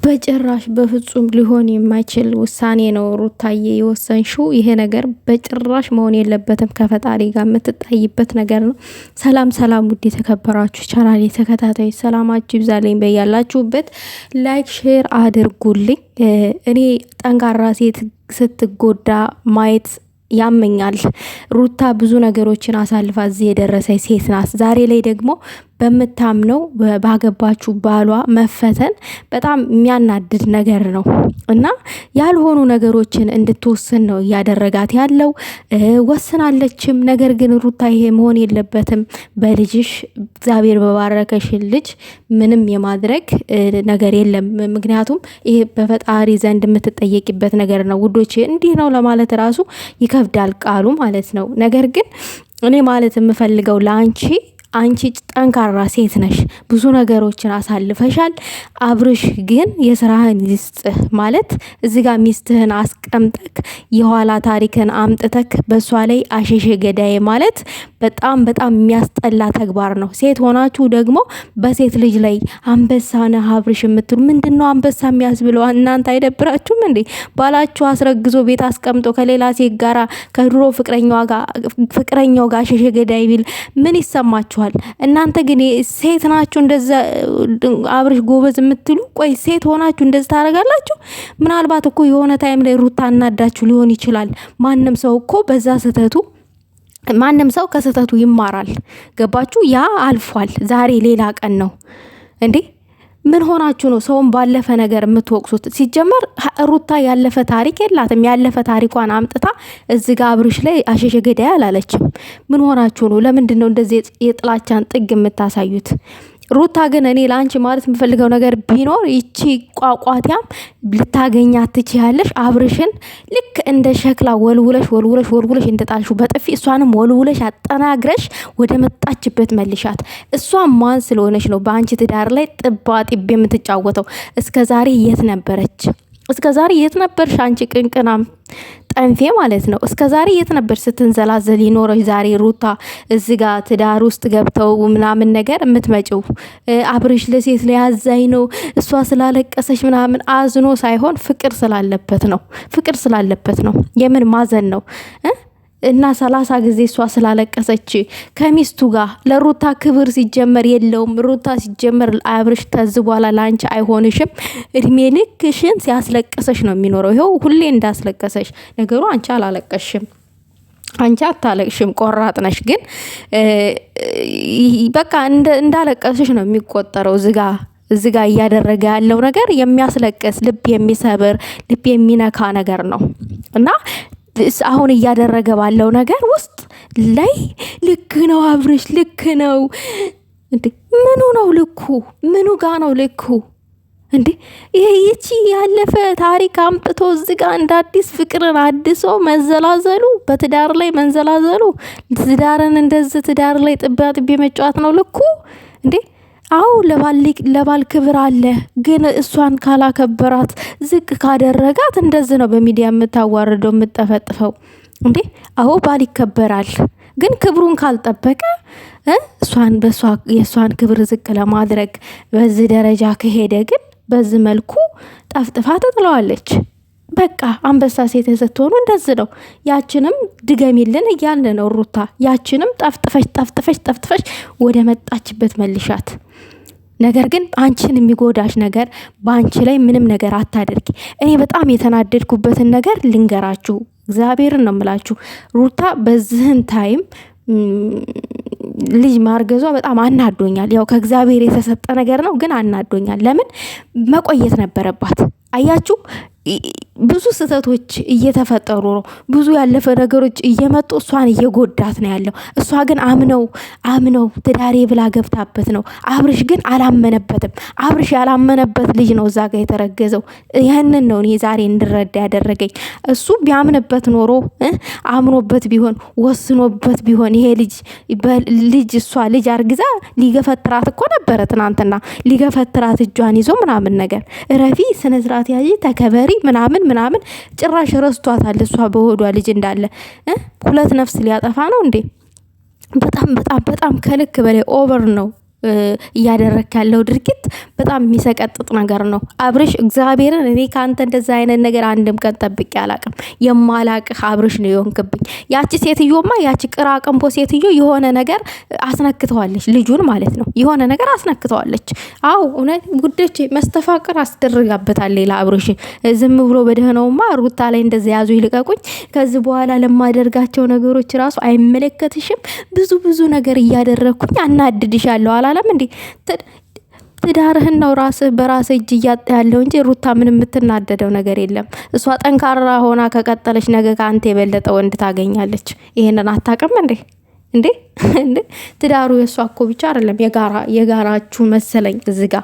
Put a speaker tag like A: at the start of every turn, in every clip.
A: በጭራሽ በፍጹም ሊሆን የማይችል ውሳኔ ነው ሩታዬ የወሰንሽው። ይሄ ነገር በጭራሽ መሆን የለበትም። ከፈጣሪ ጋር የምትጣይበት ነገር ነው። ሰላም ሰላም፣ ውድ የተከበራችሁ ቻናል ተከታታዮች ሰላማችሁ ይብዛልኝ በያላችሁበት። ላይክ ሼር አድርጉልኝ። እኔ ጠንካራ ሴት ስትጎዳ ማየት ያመኛል። ሩታ ብዙ ነገሮችን አሳልፋ እዚህ የደረሰች ሴት ናት። ዛሬ ላይ ደግሞ በምታምነው ባገባችሁ ባሏ መፈተን በጣም የሚያናድድ ነገር ነው እና ያልሆኑ ነገሮችን እንድትወስን ነው እያደረጋት ያለው። ወስናለችም። ነገር ግን ሩታ ይሄ መሆን የለበትም። በልጅሽ እግዚአብሔር በባረከሽን ልጅ ምንም የማድረግ ነገር የለም። ምክንያቱም ይሄ በፈጣሪ ዘንድ የምትጠየቂበት ነገር ነው ውዶች። እንዲህ ነው ለማለት ራሱ ይከብዳል ቃሉ ማለት ነው። ነገር ግን እኔ ማለት የምፈልገው አንቺ ጠንካራ ሴት ነሽ። ብዙ ነገሮችን አሳልፈሻል። አብርሽ ግን የስራህን ይስጥህ ማለት እዚ ጋር ሚስትህን አስቀምጠክ የኋላ ታሪክን አምጥተክ በሷ ላይ አሸሸ ገዳይ ማለት በጣም በጣም የሚያስጠላ ተግባር ነው። ሴት ሆናችሁ ደግሞ በሴት ልጅ ላይ አንበሳ ነህ አብርሽ የምትሉ ምንድነው አንበሳ የሚያስብለው? እናንተ አይደብራችሁም እንዴ? ባላችሁ አስረግዞ ቤት አስቀምጦ ከሌላ ሴት ጋራ ከድሮ ፍቅረኛው ጋር አሸሸ ገዳይ ቢል ምን ይሰማችኋል? እናንተ ግን ሴት ናችሁ እንደዛ አብርሽ ጎበዝ የምትሉ? ቆይ ሴት ሆናችሁ እንደዛ ታደርጋላችሁ? ምናልባት እኮ የሆነ ታይም ላይ ሩታ እናዳችሁ ሊሆን ይችላል። ማንም ሰው እኮ ማንም ሰው ከስህተቱ ይማራል። ገባችሁ? ያ አልፏል። ዛሬ ሌላ ቀን ነው እንዴ? ምን ሆናችሁ ነው ሰውን ባለፈ ነገር የምትወቅሱት? ሲጀመር ሩታ ያለፈ ታሪክ የላትም። ያለፈ ታሪኳን አምጥታ እዚህ ጋር አብርሽ ላይ አሸሸ ገዳይ አላለችም። ምን ሆናችሁ ነው? ለምንድን ነው እንደዚህ የጥላቻን ጥግ የምታሳዩት? ሩታ ግን እኔ ለአንቺ ማለት የምፈልገው ነገር ቢኖር ይቺ ቋቋቲያም ልታገኛት ትችያለሽ። አብርሽን ልክ እንደ ሸክላ ወልውለሽ እንደጣልሽው በጥፊ እሷንም ወልውለሽ አጠናግረሽ ወደ መጣችበት መልሻት። እሷ ማን ስለሆነች ነው በአንቺ ትዳር ላይ ጥባ ጥቤ የምትጫወተው? እስከ ዛሬ የት ነበረች? እስከ ዛሬ የት ነበርሽ አንቺ ቅንቅናም ጠንፌ ማለት ነው? እስከ ዛሬ የት ነበር ስትንዘላዘል ይኖረሽ? ዛሬ ሩታ እዚህ ጋር ትዳር ውስጥ ገብተው ምናምን ነገር የምትመጪው አብርሽ ለሴት ላይ አዛኝ ነው እሷ ስላለቀሰች ምናምን አዝኖ ሳይሆን ፍቅር ስላለበት ነው። የምን ማዘን ነው? እና 30 ጊዜ እሷ ስላለቀሰች ከሚስቱ ጋር ለሩታ ክብር ሲጀመር የለውም። ሩታ ሲጀመር አብርሽ ተዝ በኋላ ላንቺ አይሆንሽም። እድሜ ልክሽን ሲያስለቀሰሽ ነው የሚኖረው። ይኸው ሁሌ እንዳስለቀሰሽ ነገሩ። አንቺ አላለቀሽም። አንቺ አታለቅሽም፣ ቆራጥ ነሽ። ግን በቃ እንዳለቀስሽ ነው የሚቆጠረው። እዚጋ እያደረገ ያለው ነገር የሚያስለቅስ ልብ የሚሰብር ልብ የሚነካ ነገር ነው እና አሁን እያደረገ ባለው ነገር ውስጥ ላይ ልክ ነው አብርሽ፣ ልክ ነው እንዴ? ምኑ ነው ልኩ? ምኑ ጋ ነው ልኩ እንዴ? ይቺ ያለፈ ታሪክ አምጥቶ እዚህ ጋር እንደ አዲስ ፍቅርን አድሶ መዘላዘሉ፣ በትዳር ላይ መንዘላዘሉ፣ ትዳርን እንደዚህ ትዳር ላይ ጥቤ መጫወት ነው ልኩ እንዴ? አው ለባል ክብር አለ። ግን እሷን ካላከበራት ዝቅ ካደረጋት እንደዚህ ነው በሚዲያ የምታዋርደው የምትጠፈጥፈው እንዴ? አው ባል ይከበራል። ግን ክብሩን ካልጠበቀ የእሷን ክብር ዝቅ ለማድረግ በዚህ ደረጃ ከሄደ ግን በዚህ መልኩ ጠፍጥፋ ትጥለዋለች። በቃ አንበሳ ሴት ስትሆኑ እንደዚህ ነው። ያችንም ድገሚልን እያለ ነው ሩታ። ያችንም ጠፍጥፈሽ ወደ መጣችበት መልሻት። ነገር ግን አንቺን የሚጎዳሽ ነገር በአንቺ ላይ ምንም ነገር አታደርጊ። እኔ በጣም የተናደድኩበትን ነገር ልንገራችሁ። እግዚአብሔርን ነው የምላችሁ። ሩታ በዚህን ታይም ልጅ ማርገዟ በጣም አናዶኛል። ያው ከእግዚአብሔር የተሰጠ ነገር ነው፣ ግን አናዶኛል። ለምን መቆየት ነበረባት? አያችሁ፣ ብዙ ስህተቶች እየተፈጠሩ ነው። ብዙ ያለፈ ነገሮች እየመጡ እሷን እየጎዳት ነው ያለው። እሷ ግን አምነው ትዳሬ ብላ ገብታበት ነው። አብርሽ ግን አላመነበትም። አብርሽ ያላመነበት ልጅ ነው እዛ ጋር የተረገዘው። ይህንን ነው እኔ ዛሬ እንድረዳ ያደረገኝ። እሱ ቢያምንበት ኖሮ አምኖበት ቢሆን ወስኖበት ቢሆን ይሄ ልጅ እሷ ልጅ አርግዛ ሊገፈትራት እኮ ነበረ። ትናንትና ሊገፈትራት እጇን ይዞ ምናምን ነገር ረፊ ስነስርዓት ያዥ ተከበሪ ምናምን ጭራሽ ረስቷታል። እሷ በሆዷ ልጅ እንዳለ 2 ነፍስ ሊያጠፋ ነው እንዴ? በጣም ከልክ በላይ ኦቨር ነው እያደረክ ያለው ድርጊት በጣም የሚሰቀጥጥ ነገር ነው አብርሽ። እግዚአብሔርን እኔ ካንተ እንደዛ አይነት ነገር አንድም ቀን ጠብቄ አላቅም። የማላቅህ አብርሽ ነው የሆንክብኝ። ያቺ ሴትዮማ ያቺ ቅራቅንቦ ሴትዮ የሆነ ነገር አስነክተዋለች፣ ልጁን ማለት ነው የሆነ ነገር አስነክተዋለች። አዎ እውነት ጉዶቼ መስተፋቅር አስደርጋበታል ሌላ አብርሽ። ዝም ብሎ በደህነውማ ሩታ ላይ እንደዛ ያዙ ይልቀቁኝ፣ ከዚህ በኋላ ለማደርጋቸው ነገሮች ራሱ አይመለከትሽም፣ ብዙ ነገር እያደረግኩኝ አናድድሻለሁ አላለም እንዴ? ትዳርህን ነው ራስህ በራስህ እጅ እያጣ ያለው እንጂ ሩታ ምን የምትናደደው ነገር የለም። እሷ ጠንካራ ሆና ከቀጠለች ነገ ከአንተ የበለጠ ወንድ ታገኛለች። ይሄንን አታውቅም እንዴ? እንዴ እንዴ ትዳሩ የእሷ እኮ ብቻ አይደለም የጋራችሁ መሰለኝ። እዚጋ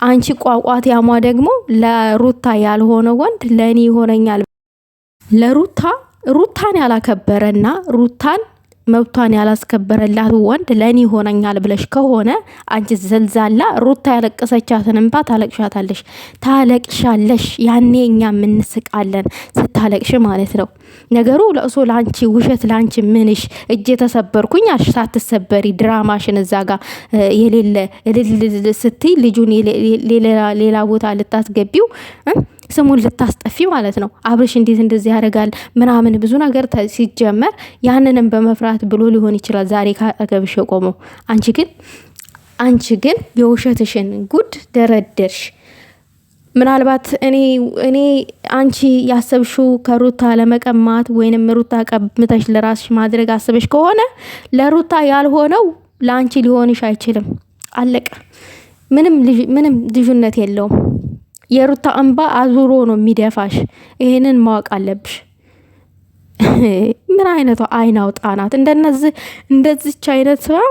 A: አንቺ ቋቋት ያሟ ደግሞ ለሩታ ያልሆነ ወንድ ለእኔ ይሆነኛል። ሩታን ያላከበረና ሩታን መብቷን ያላስከበረላት ወንድ ለእኔ ይሆነኛል ብለሽ ከሆነ አንቺ ዘልዛላ ሩታ ያለቀሰቻትን እንባ ታለቅሻለሽ። ያኔ እኛ ምንስቃለን ስታለቅሽ ማለት ነው። ነገሩ ለእሶ ላንቺ ውሸት ላንቺ ምንሽ እጄ ተሰበርኩኝ አልሽ ሳትሰበሪ ድራማሽን እዛ ጋር የሌለ ስትይ ልጁን ሌላ ቦታ ልታስገቢው ስሙን ልታስጠፊ ማለት ነው። አብርሽ እንዴት እንደዚህ ያደርጋል ምናምን ብዙ ነገር ሲጀመር ያንንም በመፍራት ብሎ ሊሆን ይችላል ዛሬ ካጠገብሽ የቆመው። አንቺ ግን የውሸትሽን ጉድ ደረደርሽ። ምናልባት እኔ አንቺ ያሰብሽው ከሩታ ለመቀማት ወይንም ሩታ ቀምተሽ ለራስሽ ማድረግ አስበሽ ከሆነ ለሩታ ያልሆነው ለአንቺ ሊሆንሽ አይችልም። አለቀ። ምንም ልዩነት የለውም። የሩታ እንባ አዙሮ ነው የሚደፋሽ። ይሄንን ማወቅ አለብሽ። ምን አይነቷ አይን አውጣ ናት? እንደዚች አይነት ሰው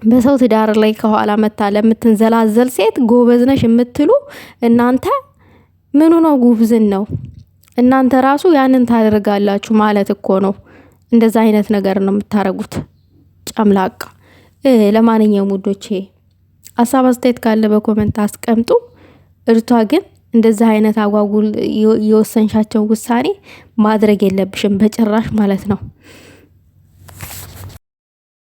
A: በሰው ትዳር ላይ ከኋላ መታ ለምትንዘላዘል ሴት ጎበዝ ነሽ የምትሉ እናንተ ምኑ ነው ጉብዝን ነው? እናንተ ራሱ ያንን ታደርጋላችሁ ማለት እኮ ነው። እንደዛ አይነት ነገር ነው የምታረጉት። ጨምላቃ። ለማንኛውም ውዶቼ ሀሳብ አስተያየት ካለ በኮሜንት አስቀምጡ። እርቷ ግን እንደዛ አይነት አጓጉል የወሰንሻቸው ውሳኔ ማድረግ የለብሽም በጭራሽ ማለት ነው።